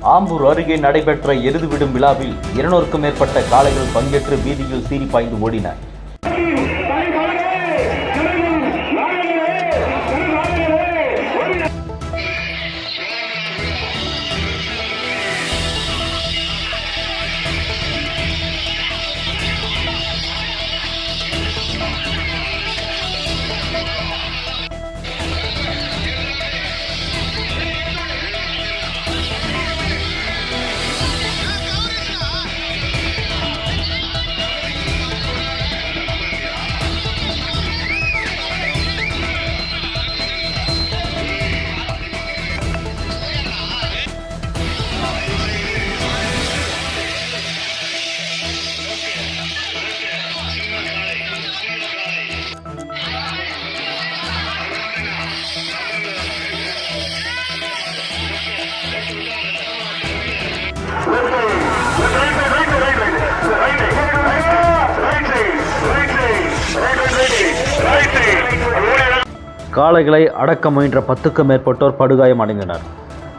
ஆம்பூர் அருகே நடைபெற்ற எருது விடும் விழாவில் 200க்கும் மேற்பட்ட காளைகள் பங்கேற்று வீதியில் சீறி பாய்ந்து ஓடின. காளைகளை அடக்க முயன்ற 10க்கும் மேற்பட்டோர் படுகாயம் அடைந்தனர்.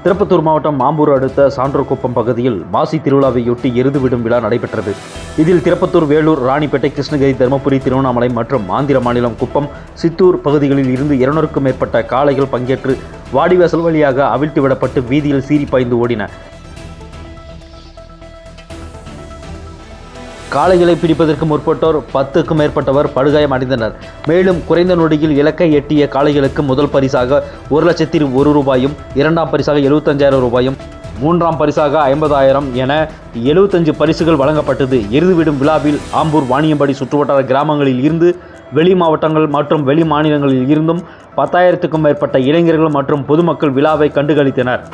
திருப்பத்தூர் மாவட்டம் ஆம்பூர் அடுத்த சான்றோர்குப்பம் பகுதியில் மாசி திருவிழாவையொட்டி எருது விடும் விழா நடைபெற்றது. இதில் திருப்பத்தூர், வேலூர், ராணிப்பேட்டை, கிருஷ்ணகிரி, தருமபுரி, திருவண்ணாமலை மற்றும் ஆந்திர மாநிலம் குப்பம், சித்தூர் பகுதிகளில் இருந்து 200க்கும் மேற்பட்ட காளைகள் பங்கேற்று வாடிவாசல் வழியாக அவிழ்த்து விடப்பட்டு வீதியில் சீறி பாய்ந்து ஓடின. காளைகளை பிடிப்பதற்கு முற்பட்டோர் 10க்கும் மேற்பட்டவர் படுகாயம் அடைந்தனர். மேலும் குறைந்த நொடியில் இலக்கை எட்டிய காளைகளுக்கு முதல் பரிசாக 1,01,000 ரூபாயும், 2ஆம் பரிசாக 75,000 ரூபாயும், 3ஆம் பரிசாக 50,000 என 75 பரிசுகள் வழங்கப்பட்டது. எருது விடும் விழாவில் ஆம்பூர், வாணியம்பாடி சுற்றுவட்டார கிராமங்களில் இருந்து, வெளி மாவட்டங்கள் மற்றும் வெளி மாநிலங்களில் இருந்தும் 10,000க்கும் மேற்பட்ட இளைஞர்கள் மற்றும் பொதுமக்கள் விழாவை கண்டுகளித்தனர்.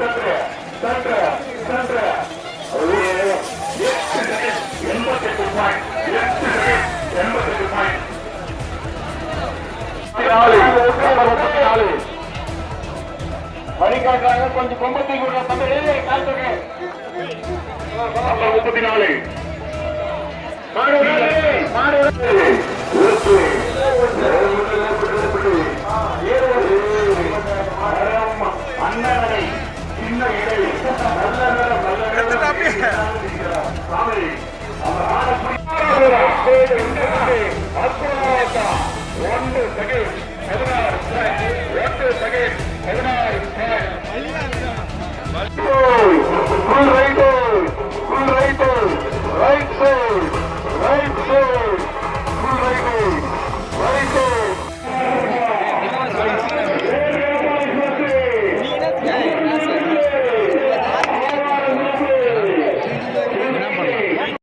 கொஞ்சம் கொம்பத்தி அண்ணனை சின்ன இடை right side.